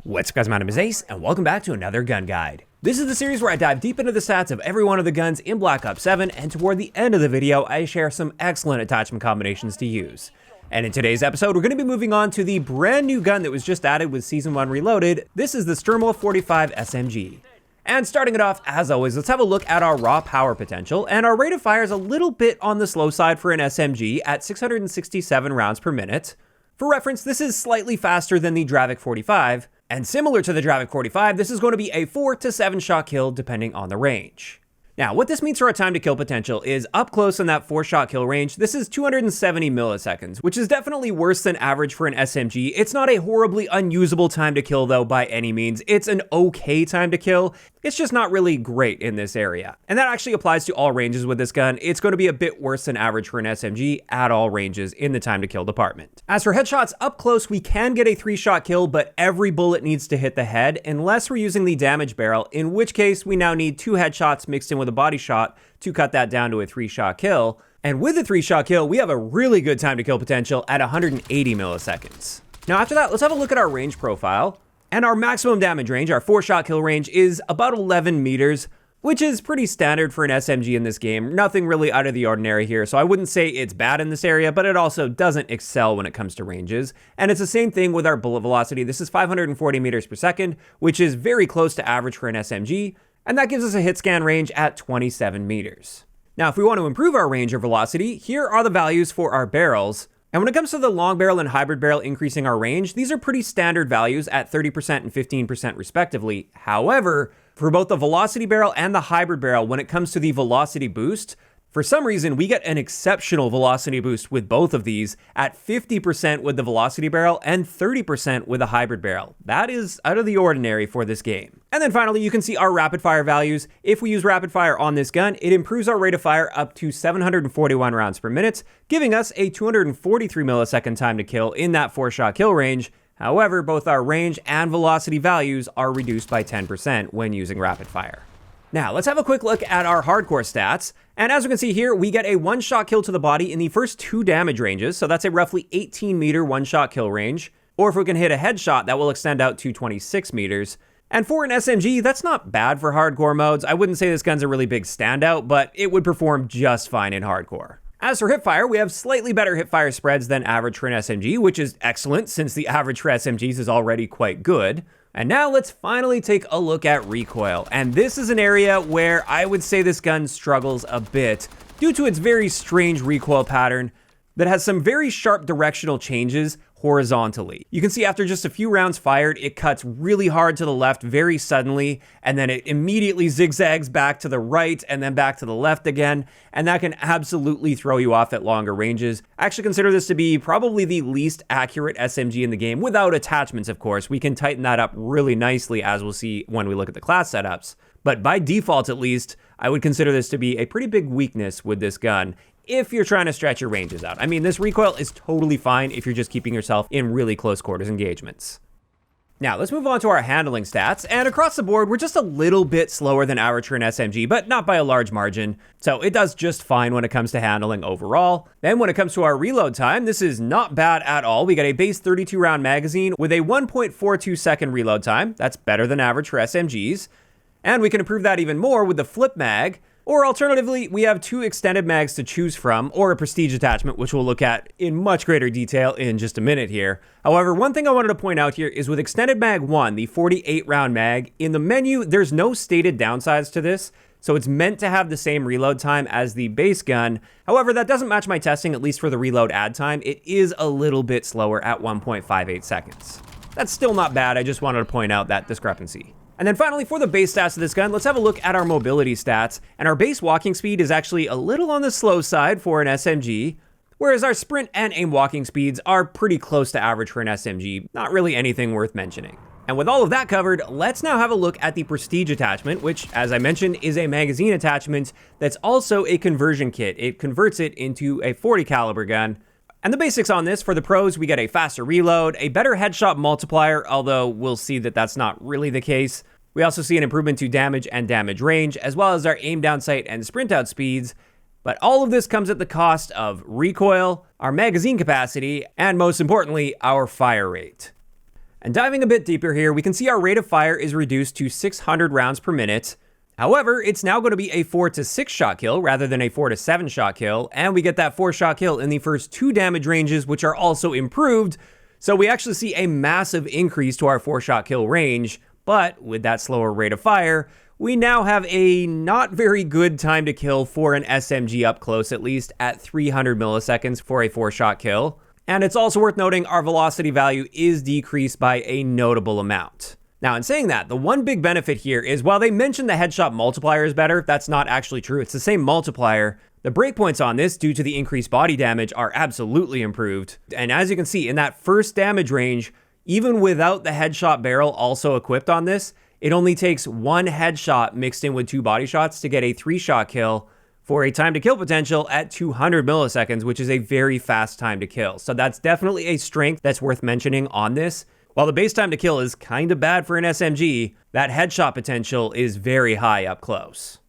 What's up guys, my name is Ace, and welcome back to another gun guide. This is the series where I dive deep into the stats of every one of the guns in Black Ops 7, and toward the end of the video, I share some excellent attachment combinations to use. And in today's episode, we're going to be moving on to the brand new gun that was just added with Season 1 Reloaded. This is the Sturmwolf 45 SMG. And starting it off, as always, let's have a look at our raw power potential, and our rate of fire is a little bit on the slow side for an SMG at 667 rounds per minute. For reference, this is slightly faster than the Dravik 45, and similar to the Dravik 45, this is going to be a 4 to 7 shot kill depending on the range. Now, what this means for our time to kill potential is up close in that 4-shot kill range, this is 270 milliseconds, which is definitely worse than average for an SMG. It's not a horribly unusable time to kill though by any means. It's an okay time to kill. It's just not really great in this area. And that actually applies to all ranges with this gun. It's going to be a bit worse than average for an SMG at all ranges in the time to kill department. As for headshots, up close we can get a 3-shot kill, but every bullet needs to hit the head unless we're using the damage barrel, in which case we now need 2 headshots mixed in with a body shot to cut that down to a 3-shot kill. And with a 3-shot kill, we have a really good time to kill potential at 180 milliseconds. Now after that, let's have a look at our range profile. And our maximum damage range, our 4-shot kill range, is about 11 meters, which is pretty standard for an SMG in this game. Nothing really out of the ordinary here, so I wouldn't say it's bad in this area, but it also doesn't excel when it comes to ranges. And it's the same thing with our bullet velocity. This is 540 meters per second, which is very close to average for an SMG, and that gives us a hit scan range at 27 meters. Now, if we want to improve our range or velocity, here are the values for our barrels. And when it comes to the long barrel and hybrid barrel increasing our range, these are pretty standard values at 30% and 15% respectively. However, for both the velocity barrel and the hybrid barrel, when it comes to the velocity boost, for some reason, we get an exceptional velocity boost with both of these at 50% with the velocity barrel and 30% with the hybrid barrel. That is out of the ordinary for this game. And then finally, you can see our rapid fire values. If we use rapid fire on this gun, it improves our rate of fire up to 741 rounds per minute, giving us a 243 millisecond time to kill in that 4-shot kill range. However, both our range and velocity values are reduced by 10% when using rapid fire. Now, let's have a quick look at our hardcore stats. And as we can see here, we get a 1-shot kill to the body in the first 2 damage ranges. So that's a roughly 18 meter 1-shot kill range. Or if we can hit a headshot, that will extend out to 26 meters. And for an SMG, that's not bad for hardcore modes. I wouldn't say this gun's a really big standout, but it would perform just fine in hardcore. As for hipfire, we have slightly better hipfire spreads than average for an SMG, which is excellent since the average for SMGs is already quite good. And now let's finally take a look at recoil. And this is an area where I would say this gun struggles a bit due to its very strange recoil pattern that has some very sharp directional changes horizontally. You can see after just a few rounds fired, it cuts really hard to the left very suddenly, and then it immediately zigzags back to the right and then back to the left again, and that can absolutely throw you off at longer ranges. I actually consider this to be probably the least accurate SMG in the game, without attachments, of course. We can tighten that up really nicely, as we'll see when we look at the class setups. But by default, at least, I would consider this to be a pretty big weakness with this gun, if you're trying to stretch your ranges out. I mean, this recoil is totally fine if you're just keeping yourself in really close quarters engagements. Now, let's move on to our handling stats, and across the board, we're just a little bit slower than average for an SMG, but not by a large margin, so it does just fine when it comes to handling overall. Then when it comes to our reload time, this is not bad at all. We got a base 32-round magazine with a 1.42 second reload time. That's better than average for SMGs, and we can improve that even more with the flip mag. Or alternatively, we have 2 extended mags to choose from, or a prestige attachment, which we'll look at in much greater detail in just a minute here. However, one thing I wanted to point out here is with extended mag 1, the 48-round mag, in the menu, there's no stated downsides to this, so it's meant to have the same reload time as the base gun. However, that doesn't match my testing, at least for the reload add time. It is a little bit slower at 1.58 seconds. That's still not bad, I just wanted to point out that discrepancy. And then finally, for the base stats of this gun, let's have a look at our mobility stats. And our base walking speed is actually a little on the slow side for an SMG, whereas our sprint and aim walking speeds are pretty close to average for an SMG. Not really anything worth mentioning. And with all of that covered, let's now have a look at the prestige attachment, which, as I mentioned, is a magazine attachment that's also a conversion kit. It converts it into a 40 caliber gun. And the basics on this, for the pros, we get a faster reload, a better headshot multiplier, although we'll see that that's not really the case. We also see an improvement to damage and damage range, as well as our aim down sight and sprint out speeds. But all of this comes at the cost of recoil, our magazine capacity, and most importantly, our fire rate. And diving a bit deeper here, we can see our rate of fire is reduced to 600 rounds per minute. However, it's now going to be a 4 to 6 shot kill rather than a 4 to 7 shot kill, and we get that 4 shot kill in the first 2 damage ranges, which are also improved. So we actually see a massive increase to our 4 shot kill range, but with that slower rate of fire, we now have a not very good time to kill for an SMG up close, at least at 300 milliseconds for a 4 shot kill. And it's also worth noting our velocity value is decreased by a notable amount. Now, in saying that, the one big benefit here is while they mentioned the headshot multiplier is better, that's not actually true. It's the same multiplier. The breakpoints on this, due to the increased body damage, are absolutely improved. And as you can see, in that first damage range, even without the headshot barrel also equipped on this, it only takes 1 headshot mixed in with 2 body shots to get a 3-shot kill for a time to kill potential at 200 milliseconds, which is a very fast time to kill. So that's definitely a strength that's worth mentioning on this. While the base time to kill is kind of bad for an SMG, that headshot potential is very high up close.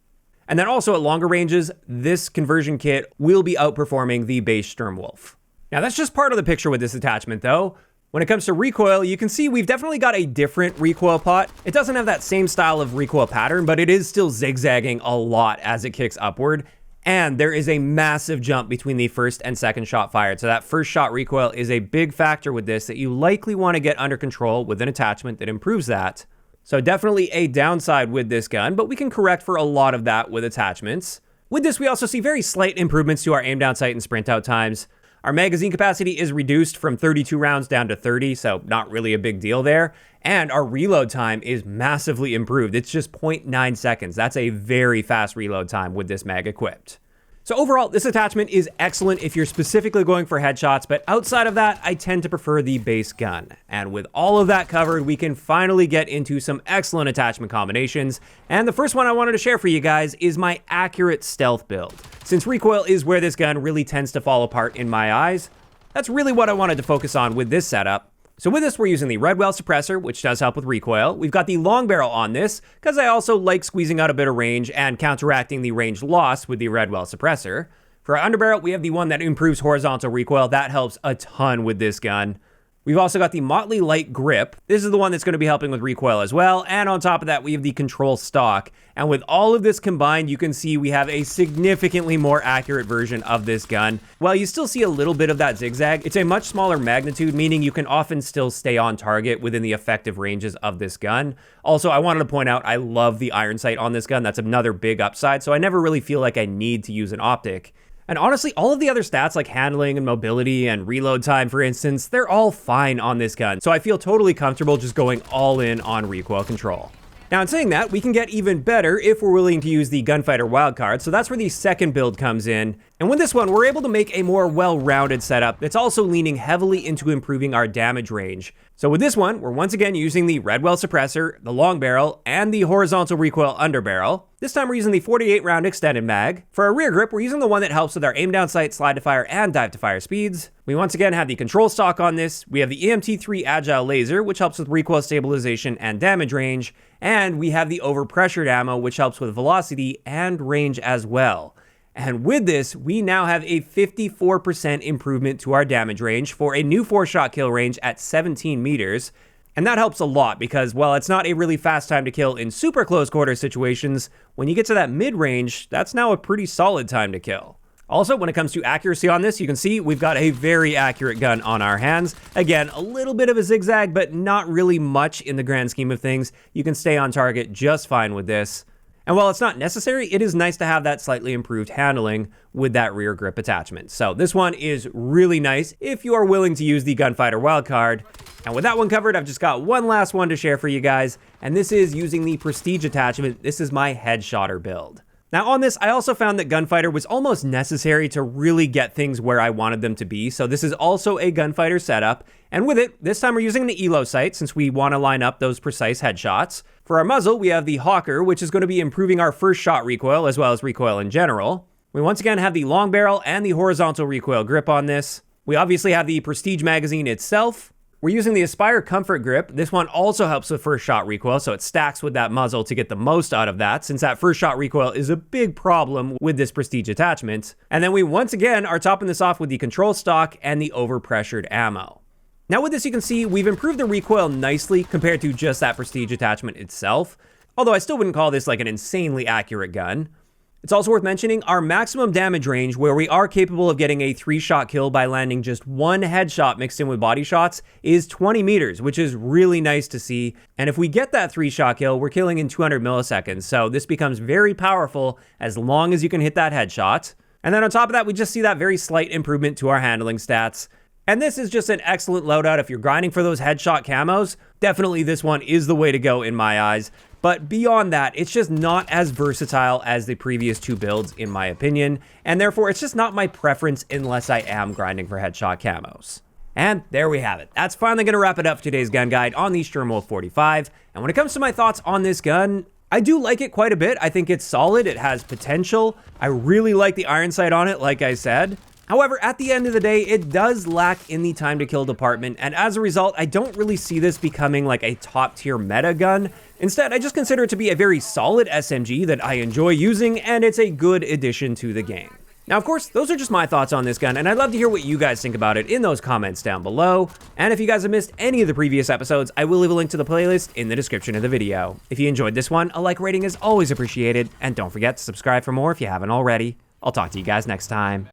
And then also at longer ranges, this conversion kit will be outperforming the base Sturmwolf. Now that's just part of the picture with this attachment though. When it comes to recoil, you can see we've definitely got a different recoil pot. It doesn't have that same style of recoil pattern, but it is still zigzagging a lot as it kicks upward. And there is a massive jump between the first and second shot fired. So that first shot recoil is a big factor with this that you likely want to get under control with an attachment that improves that. So definitely a downside with this gun, but we can correct for a lot of that with attachments. With this, we also see very slight improvements to our aim down sight and sprint out times. Our magazine capacity is reduced from 32 rounds down to 30, so not really a big deal there. And our reload time is massively improved. It's just 0.9 seconds. That's a very fast reload time with this mag equipped. So overall, this attachment is excellent if you're specifically going for headshots, but outside of that, I tend to prefer the base gun. And with all of that covered, we can finally get into some excellent attachment combinations. And the first one I wanted to share for you guys is my accurate stealth build. Since recoil is where this gun really tends to fall apart in my eyes, that's really what I wanted to focus on with this setup. So with this, we're using the Recoil suppressor, which does help with recoil. We've got the long barrel on this, because I also like squeezing out a bit of range and counteracting the range loss with the Recoil suppressor. For our underbarrel, we have the one that improves horizontal recoil. That helps a ton with this gun. We've also got the Motley Light Grip. This is the one that's going to be helping with recoil as well. And on top of that, we have the Control Stock. And with all of this combined, you can see we have a significantly more accurate version of this gun. While you still see a little bit of that zigzag, it's a much smaller magnitude, meaning you can often still stay on target within the effective ranges of this gun. Also, I wanted to point out, I love the iron sight on this gun. That's another big upside, so I never really feel like I need to use an optic. And honestly, all of the other stats like handling and mobility and reload time, for instance, they're all fine on this gun. So I feel totally comfortable just going all in on recoil control. Now, in saying that, we can get even better if we're willing to use the Gunfighter wildcard, so that's where the second build comes in. And with this one, we're able to make a more well-rounded setup that's also leaning heavily into improving our damage range. So with this one, we're once again using the Recoil suppressor, the long barrel, and the horizontal recoil underbarrel. This time we're using the 48 round extended mag. For our rear grip, we're using the one that helps with our aim down sight, slide to fire, and dive to fire speeds. We once again have the Control Stock on this. We have the EMT3 Agile Laser, which helps with recoil stabilization and damage range. And we have the overpressured ammo, which helps with velocity and range as well. And with this, we now have a 54% improvement to our damage range for a new 4-shot kill range at 17 meters. And that helps a lot because while it's not a really fast time to kill in super close quarter situations, when you get to that mid-range, that's now a pretty solid time to kill. Also, when it comes to accuracy on this, you can see we've got a very accurate gun on our hands. Again, a little bit of a zigzag, but not really much in the grand scheme of things. You can stay on target just fine with this. And while it's not necessary, it is nice to have that slightly improved handling with that rear grip attachment. So this one is really nice if you are willing to use the Gunfighter wildcard. And with that one covered, I've just got one last one to share for you guys, and this is using the Prestige attachment. This is my headshotter build. Now on this, I also found that Gunfighter was almost necessary to really get things where I wanted them to be. So this is also a Gunfighter setup. And with it, this time we're using the ELO sight since we want to line up those precise headshots. For our muzzle, we have the Hawker, which is going to be improving our first shot recoil as well as recoil in general. We once again have the long barrel and the horizontal recoil grip on this. We obviously have the Prestige magazine itself. We're using the Aspire Comfort Grip. This one also helps with first shot recoil, so it stacks with that muzzle to get the most out of that, since that first shot recoil is a big problem with this Prestige attachment. And then we once again are topping this off with the Control Stock and the overpressured ammo. Now with this, you can see we've improved the recoil nicely compared to just that prestige attachment itself, although I still wouldn't call this like an insanely accurate gun. It's also worth mentioning our maximum damage range, where we are capable of getting a 3-shot kill by landing just one headshot mixed in with body shots, is 20 meters, which is really nice to see. And if we get that 3-shot kill, we're killing in 200 milliseconds. So this becomes very powerful as long as you can hit that headshot. And then on top of that, we just see that very slight improvement to our handling stats. And this is just an excellent loadout if you're grinding for those headshot camos. Definitely this one is the way to go in my eyes. But beyond that, it's just not as versatile as the previous 2 builds, in my opinion, and therefore it's just not my preference unless I am grinding for headshot camos. And there we have it. That's finally going to wrap it up for today's gun guide on the Sturmwolf 45. And when it comes to my thoughts on this gun, I do like it quite a bit. I think it's solid. It has potential. I really like the iron sight on it, like I said. However, at the end of the day, it does lack in the time to kill department, and as a result, I don't really see this becoming like a top tier meta gun. Instead, I just consider it to be a very solid SMG that I enjoy using, and it's a good addition to the game. Now, of course, those are just my thoughts on this gun, and I'd love to hear what you guys think about it in those comments down below. And if you guys have missed any of the previous episodes, I will leave a link to the playlist in the description of the video. If you enjoyed this one, a like rating is always appreciated, and don't forget to subscribe for more if you haven't already. I'll talk to you guys next time.